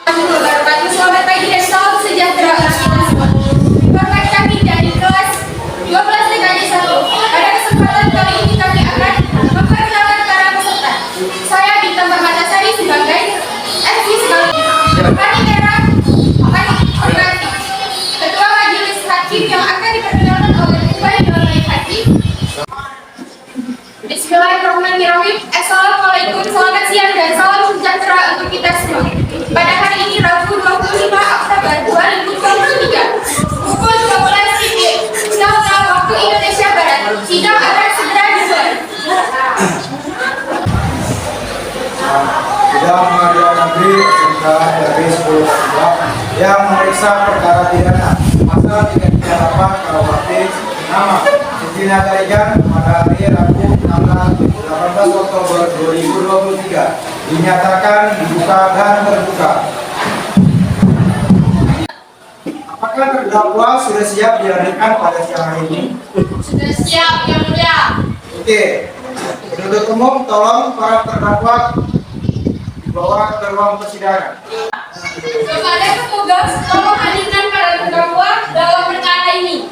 Wabarakatuh. Selamat pagi dan salam sejahtera untuk kita semua. Informasi kami dari kelas 12 TKJ 1. Pada kesempatan kali ini kami akan memperkenalkan para peserta. Saya Bintang Permatasari sebagai MC sekaligus Panitera Organik. Ketua Majelis Hakim yang akan diperkenalkan oleh Ketua Majelis Hakim. Bismillahirrahmanirrahim. Assalamualaikum, selamat siang dan salam sejahtera untuk kita semua. Pada hari ini Rabu 25 Oktober 2023 pukul 12.00 waktu Indonesia Barat, sidang akan segera dimulai. Sidang Pengadilan Negeri SMK dari 10 yang memeriksa perkara pidana pasal 338 KUHP nama Siti Nataligan pada hari Rabu tanggal 18 Oktober 2023 dinyatakan dibuka dan terbuka. Apakah terdakwa sudah siap dihadirkan pada siang hari ini? Sudah siap, Yang Mulia. Oke, penuntut umum tolong para terdakwa dibawa ke ruang persidangan. Kepada petugas, tolong hadirkan para terdakwa dalam perkara ini.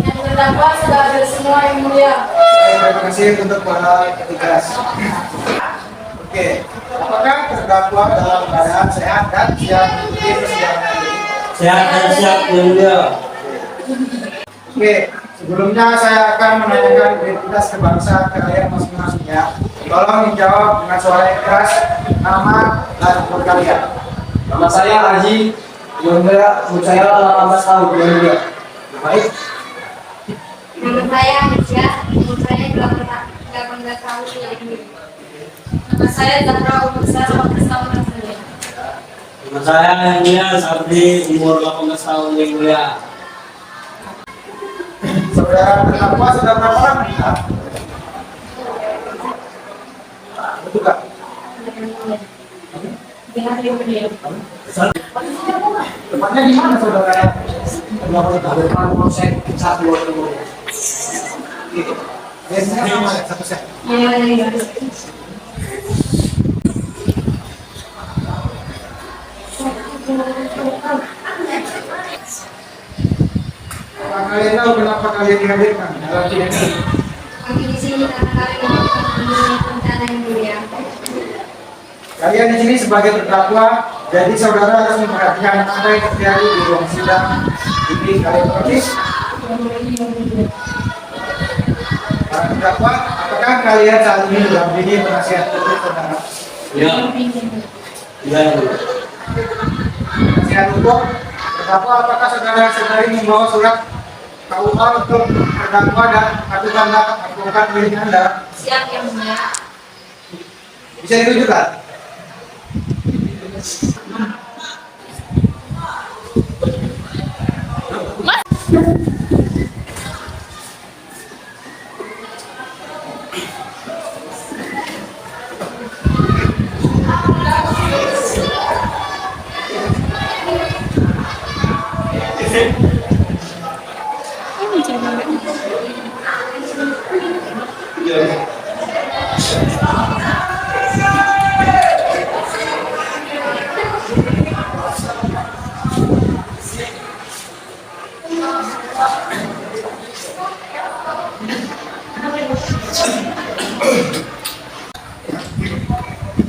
Yang terdakwa sudah hadir semua, Yang Mulia. Terima kasih untuk para petugas. Oke, apakah terdakwa dalam keadaan sehat dan siap mengikuti persidangan ini? Sehat dan siap, Yang Mulia. Oke, sebelumnya saya akan menanyakan identitas kebangsaan kalian masing-masingnya. Tolong dijawab dengan suara yang keras, nama dan umur kalian. Nama saya Haji, Yang Mulia. Umur saya 18 tahun, Yang Mulia. Baik, Nama saya Aisyah, umur saya 18 tahun, Yang Mulia. Nama saya Zahra, umur saya 18 tahun, Yang Mulia. Nama saya Yang Mulia, Sabri, umur 18 tahun, Yang Mulia. saudara terdakwa sudah berapa lama menikah? Betul Kak? Tepatnya di mana saudara? Depan Polsek 1 Yang Mulia. Gitu. Biasanya sama satu set. Iya. Apakah kalian tahu kenapa kalian dihadirkan dalam sidang ini? Kami di sini karena kami mempunyai rencana, Yang Mulia. Kalian di sini sebagai terdakwa, jadi saudara harus memperhatikan apa yang terjadi di ruang sidang. Jadi kalian mengerti? Para terdakwa, apakah kalian saat ini mendampingi penasihat hukum saudara? Ya. Ya, Yang Mulia. Penasihat hukum, terdakwa apakah saudara sedari membawa surat KUA untuk terdakwa dan kartu tanda advokat milik Anda? Siap, Yang Mulia. Bisa ditunjukkan?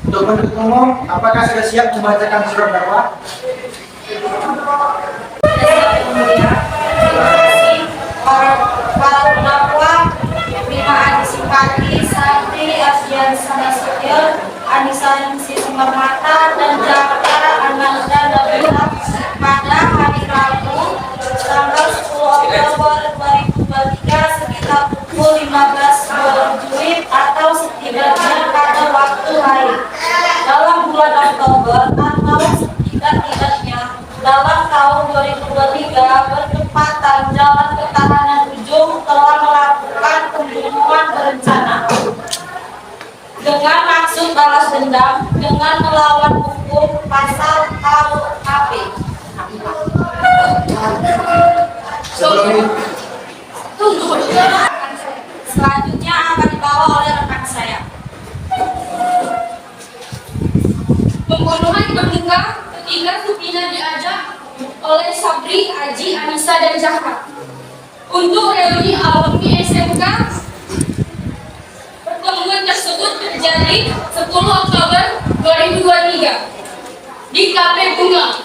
Untuk penuntut umum, apakah sudah siap membacakan surat dakwah? Para terdakwa Bima Adi Simpati, Sabri Asdian Sanasution, Anissa Ningsi Sumarmata, dan Jakarta Ananda Dabila pada hari Rabu tanggal 10 Oktober 2023 sekitar pukul 15.00 atau setidaknya pada waktu lain dalam bulan Oktober atau setidak-tidaknya dalam tahun 2023 bertepatan Jalan Ketahanan Ujung telah melakukan pembunuhan balas dendam dengan melawan hukum pasal KUHP. Sebelum Tunggu. Selanjutnya akan dibawa oleh rekan saya. Pembunuhan bermuka ketika Supina diajak oleh Sabri, Aji, Anissa, dan Zahra untuk reuni alumni SMK. Pertemuan tersebut terjadi 10 Oktober 2023 di Kafe Bunga.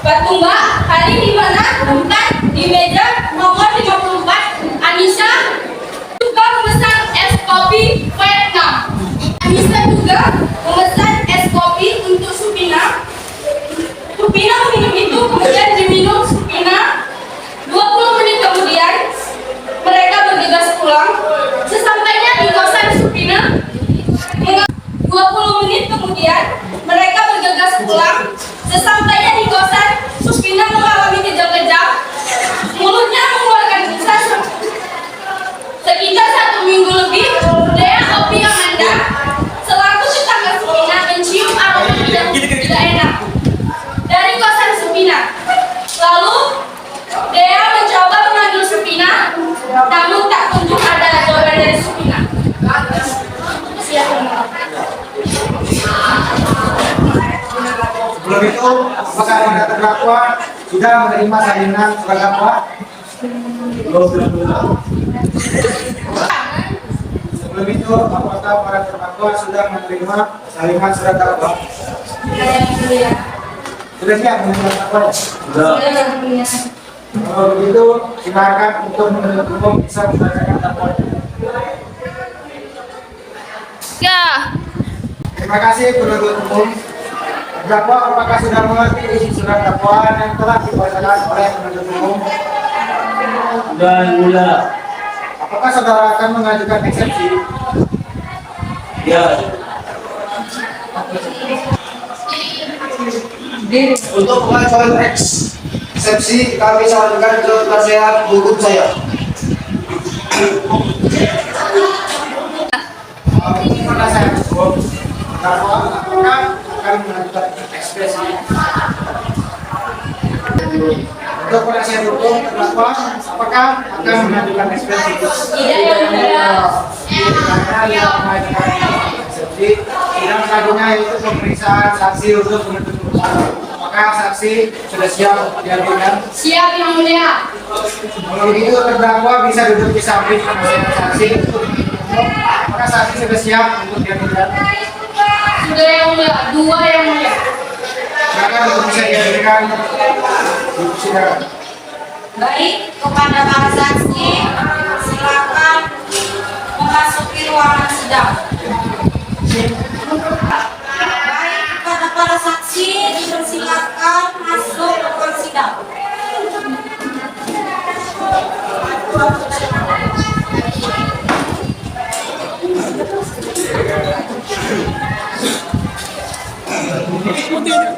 Batu Mbak, hari di mana? Tempat di meja nomor 54. Anissa juga memesan es kopi Vietnam. Anissa juga memesan es kopi untuk Supina. Supina meminum itu, kemudian diminum Supina. 20 menit kemudian mereka bergegas pulang. Sesampainya di kosan Supina, 20 menit kemudian mereka bergegas pulang. Sesampainya di kosan, Supina mengalami kejang-kejang. Mulutnya mengeluarkan busa. Sekitar 1 minggu lebih, Dea, Opi, Amanda selaku tetangga Supina mencium aroma yang tidak enak dari kosan Supina. Lalu Dea mencoba memanggil Supina, namun tak kunjung ada jawaban dari Supina. Sebelum itu, apakah ada terdakwa sudah menerima salinan surat dakwah? Sebelum itu, apakah para terdakwa sudah menerima salinan surat dakwah? Sudah siap menerima dakwah? Kalau begitu, silakan untuk menuntut umum bisa membacakan dakwah. Ya. Terima kasih penuntut umum. Terdakwa apakah sudah mengerti isi surat dakwaan yang telah dibacakan oleh penuntut umum? Dan mula. Apakah saudara akan mengajukan eksepsi? Ya. Untuk pengajuan eksepsi kami sampaikan ke penasihat hukum saya. Penasihat hukum terdakwa apakah akan mengajukan ekspresi? Untuk penasihat hukum terdakwa apakah akan mengajukan ekspresi? Tidak, ya mulia. Karena yang mengajukan eksepsi sidang selanjutnya itu pemeriksaan saksi untuk penuntut umum. Apakah saksi sudah siap untuk dihadirkan? Siap, yang mulia. Kalau begitu terdakwa bisa duduk di samping penasihat saksi untuk penuntut umum. Apakah saksi sudah siap untuk dihadirkan? Sudah, yang mulia. 2, yang mulia. Silakan untuk bisa dihadirkan di persidangan. Baik, kepada para saksi, silakan memasuki ruangan sidang. Baik, kepada para saksi, dipersilakan masuk ke ruang sidang.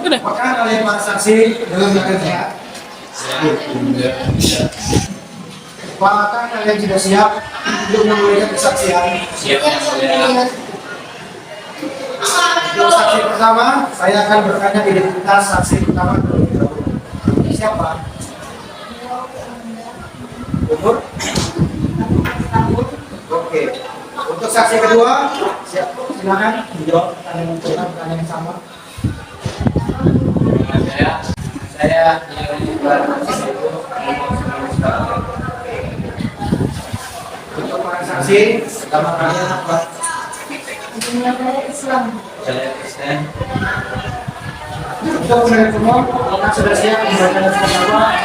Apakah kalian para saksi dalam bekerja? Apakah kalian sudah siap untuk memberikan kesaksian? Siap. Untuk saksi pertama, saya akan bertanya identitas saksi pertama terlebih dahulu. Siapa? Umur? Oke. Untuk saksi kedua, silakan menjawab pertanyaan yang sama. Saya Untuk para saksi, pertama kalian apa? Saya Kristen. Untuk penuntut umum, apakah sudah siap membacakan surat dakwah?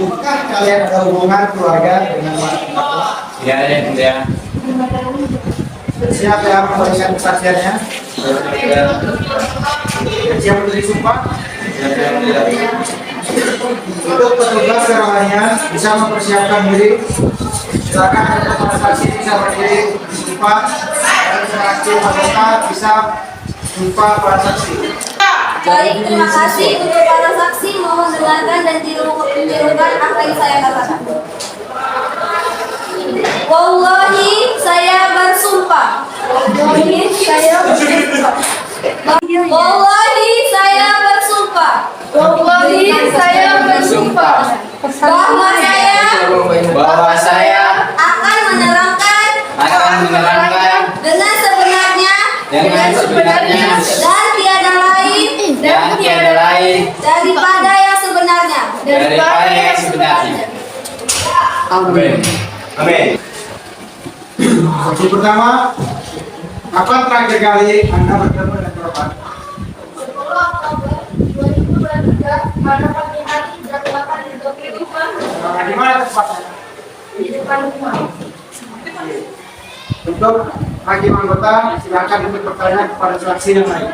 Apakah kalian ada hubungan keluarga dengan terdakwa? Ya, yang mulia. Siap yang memberikan kesaksiannya? Siap untuk disumpah? Untuk petugas kerohanian bisa mempersiapkan diri. Silakan untuk para saksi bisa berdiri disumpah dan saksi advokat bisa sumpah para saksi. Baik, terima kasih untuk para saksi. mohon dengarkan dan tirukan apa yang saya katakan. Wallahi saya bersumpah. Wallahi saya bersumpah. Wallahi saya bersumpah. Wallahi saya bersumpah. Bahwa saya akan menerangkan dengan sebenarnya dan tiada lain daripada yang sebenarnya. Amin. Amin. Saksi pertama, kapan terakhir kali Anda bertemu dengan korban? Pada pagi hari jam 8.25 Di mana tempatnya? di depan rumah. Untuk hakim anggota, silakan untuk bertanya kepada saksi yang lain.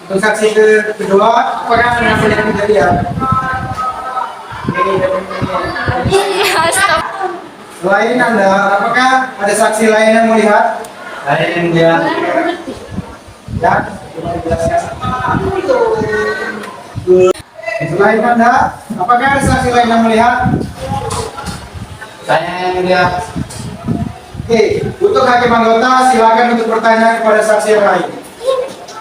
Untuk saksi kedua, apakah Anda melihat kejadian? Selain Anda, apakah ada saksi lain yang melihat? Lain dia. Ya, coba dijelaskan. Selain Anda, apakah ada saksi lain yang melihat? Saya yang dia. Oke, untuk hakim anggota, silakan untuk bertanya kepada saksi yang lain.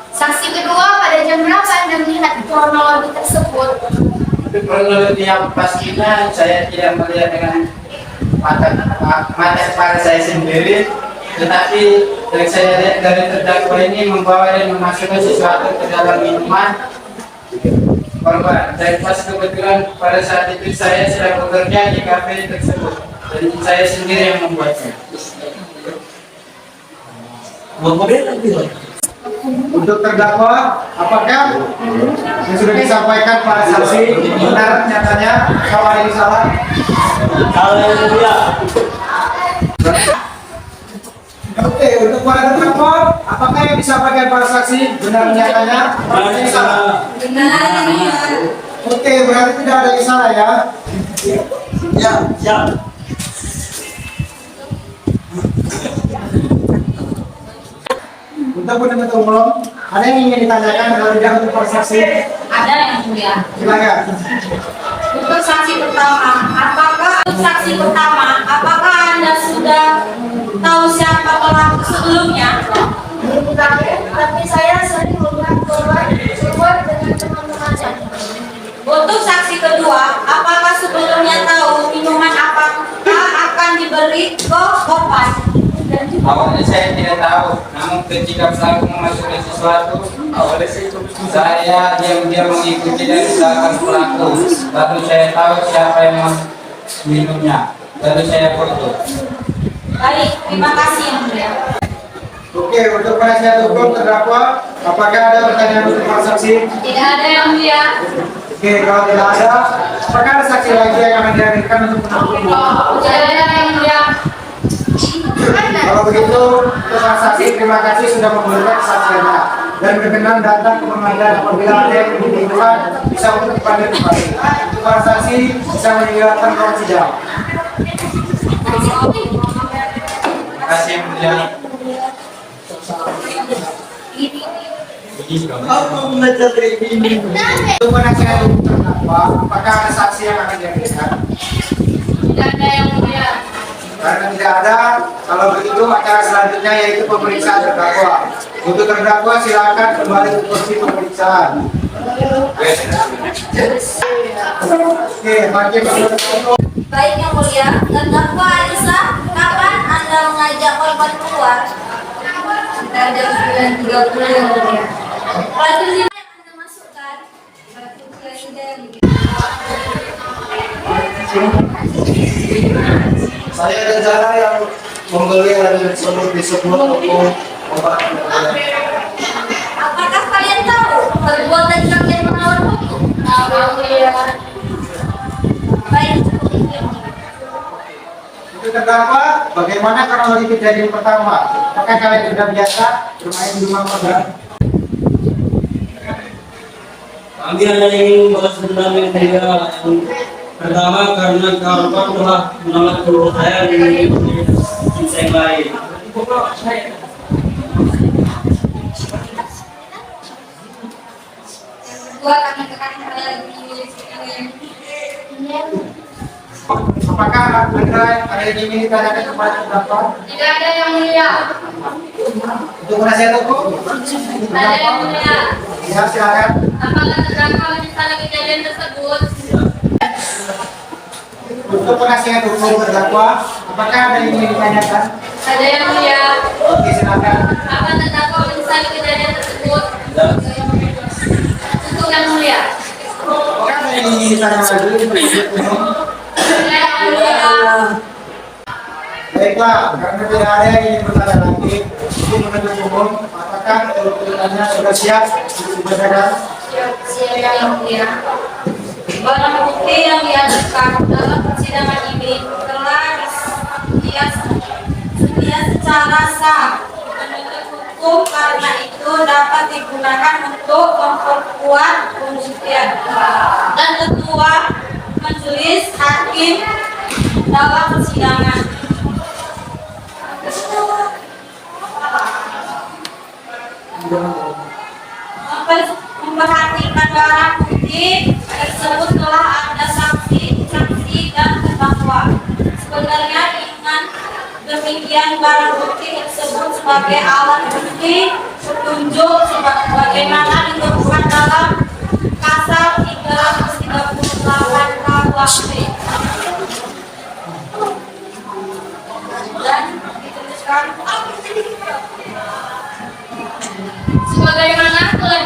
Saksi kedua, pada jam berapa Anda melihat kronologi tersebut? Kronologi yang pastinya saya tidak melihat dengan mata kepala saya sendiri, tetapi yang saya lihat dari terdakwa ini membawa dan memasukkan sesuatu ke dalam minuman korban. Dan pas kebetulan pada saat itu saya sedang bekerja di kafe tersebut dan saya sendiri yang membuatnya. Untuk terdakwa, apakah yang sudah disampaikan pada saksi benar nyatanya kalau ada yang salah? Oke, untuk para terdakwa, apakah yang disampaikan para saksi benar nyatanya kalau ada yang salah? Benar. Oke, berarti tidak ada yang salah ya? Ya, ya. Untuk penuntut umum, ada yang ingin ditanyakan kalau tidak untuk para saksi? Ada yang mulia. Silakan. Untuk saksi pertama, apakah Anda sudah tahu siapa pelaku sebelumnya? Tapi saya sering melihat korban berbuat dengan teman-temannya. Untuk saksi kedua, apakah sebelumnya tahu minuman apakah akan diberi ke korban? Awalnya saya tidak tahu, namun ketika pelaku memasukkan sesuatu, saya diam-diam mengikuti dan belakang pelaku. Lalu saya tahu siapa yang minumnya, lalu saya foto. Baik, terima kasih yang mulia. Oke, untuk penasihat hukum terdakwa, apakah ada pertanyaan untuk para saksi? Tidak ada yang mulia. Oke, kalau tidak ada, apakah ada saksi lagi yang akan dihadirkan untuk penuntut umum? Tidak ada yang mulia. Kalau begitu, untuk para saksi terima kasih sudah memberikan kesaksiannya dan berkenan datang ke pengadilan apabila ada yang dibutuhkan bisa untuk dipanggil kembali. Untuk para saksi bisa meninggalkan ruang sidang. Terima kasih yang mulia. Untuk penasihat hukum terdakwa, apakah ada saksi yang akan dihadirkan? Tidak ada yang mulia. Karena tidak ada, kalau begitu acara selanjutnya yaitu pemeriksaan terdakwa. Untuk terdakwa silakan kembali ke kursi pemeriksaan. Oke, hakim Baik yang mulia, terdakwa Alisa, kapan Anda mengajak korban keluar? Sekitar jam 9.30 yang mulia. Pelaku 5 yang Anda masukkan, pelaku 3 saya ada cara yang membeli dan tersebut di sebuah toko obat. Apakah kalian tahu perbuatan kalian melawan hukum? Tahu ya. Baik. Untuk terdakwa, bagaimana kronologi kejadian pertama? Apakah kalian sudah biasa bermain di rumah korban? Kami hanya ingin bahas tentang yang dia pertama karena korban telah menolak guru saya dengan yang lain. berdua kami akan kembali Apakah ada yang ingin ditanyakan kepada terdakwa? Tidak ada yang mulia. Untuk penasihat hukum? Tidak ada yang mulia. Ya, silakan. Apakah terdakwa menyesali kejadian tersebut? Untuk penasihat hukum terdakwa, apakah ada yang ingin ditanyakan? Ada yang mulia. Oke, silakan. Apakah terdakwa menyesali kejadian tersebut? Untuk yang mulia. Apakah ada yang ingin ditanyakan lagi? Tidak yang mulia. Baiklah, karena tidak ada yang ingin bertanya lagi, ini menuntut umum, apakah tuntutannya sudah siap untuk dibacakan? siap yang mulia. Barang bukti yang diajukan dalam persidangan ini telah sedia secara sah menurut hukum, karena itu dapat digunakan untuk memperkuat pembuktian dan ketua majelis hakim dalam persidangan. Memperhatikan barang bukti tersebut telah ada saksi dan terdakwa. Sebenarnya dengan demikian barang bukti tersebut sebagai alat bukti petunjuk sebagaimana ditentukan dalam pasal 338 KUHP dan dituliskan Sebagaimana telah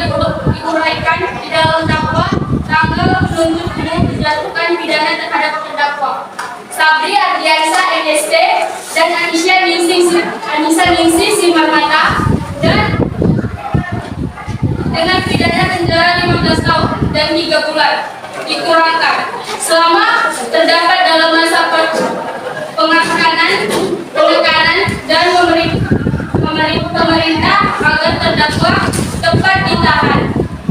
diuraikan di dalam dakwa, tanggal penuntut umum menjatuhkan pidana terhadap terdakwa Sabri Ardiansyah MST dan Anissa Ningsih Simarmata dan dengan pidana penjara 15 tahun dan 3 bulan dikurangkan selama terdapat dalam masa penekanan dan pemerintah agar terdakwa tepat ditahan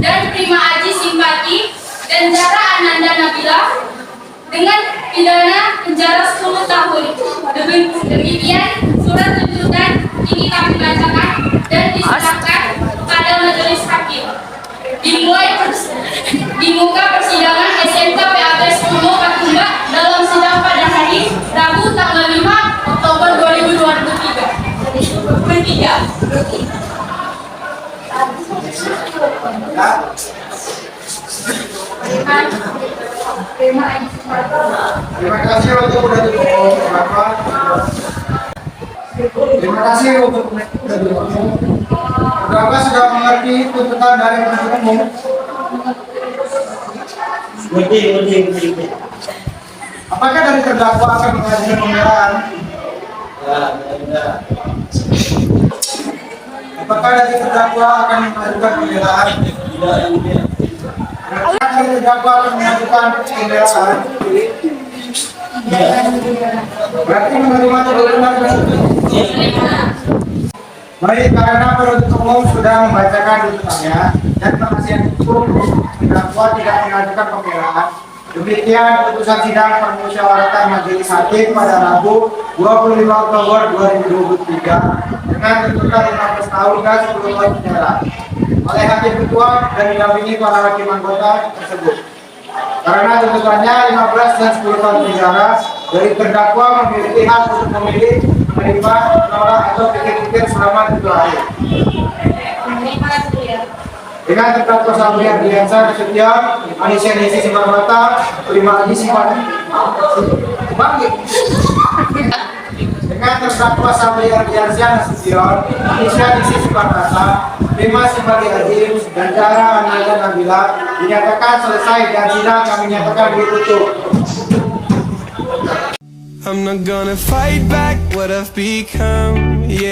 dan terima aji simpati dan Zara Ananda Nabila dengan pidana penjara 10 tahun. Demikian surat tuntutan ini kami bacakan dan diserahkan kepada majelis hakim. Di muka persidangan SMK PAB 10 Patumba dalam sidang pada hari Rabu tanggal 5 Oktober 2023. Terima kasih untuk penuntut umum, Bapak. Terima kasih untuk penuntut umum. Bapak sudah mengerti tuntutan dari penuntut umum. Ngerti. Apakah dari terdakwa akan mengajukan pembelaan? Apakah dari terdakwa akan mengajukan pembelaan? Apakah dari terdakwa akan mengajukan pembelaan? Berarti menerima tuntutan penuntut umum. Baik, karena penuntut umum sudah membacakan tuntutannya dan penasihat hukum terdakwa tidak mengajukan pembelaan. Demikian putusan sidang permusyawaratan majelis hakim pada Rabu 25 Oktober 2023 dengan tuntutan 15 tahun dan 10 tahun penjara oleh hakim ketua dan didampingi para hakim anggota tersebut. Karena tuntutannya 15 dan 10 tahun penjara, dari terdakwa memiliki hak untuk memilih, menerima, menolak atau pikir-pikir selama 7 hari. Dengan terdakwa Sabri Ardiansyah Nasution, Anissa Ningsih Simarmata, terima aji simpati. Dengan terdakwa Sabri Ardiansyah Nasution, Anissa Ningsih Simarmata, terima simpati aji dan Zara Ananda Nabila dinyatakan selesai dan sidang kami nyatakan ditutup. I'm not gonna fight back what I've become, yeah.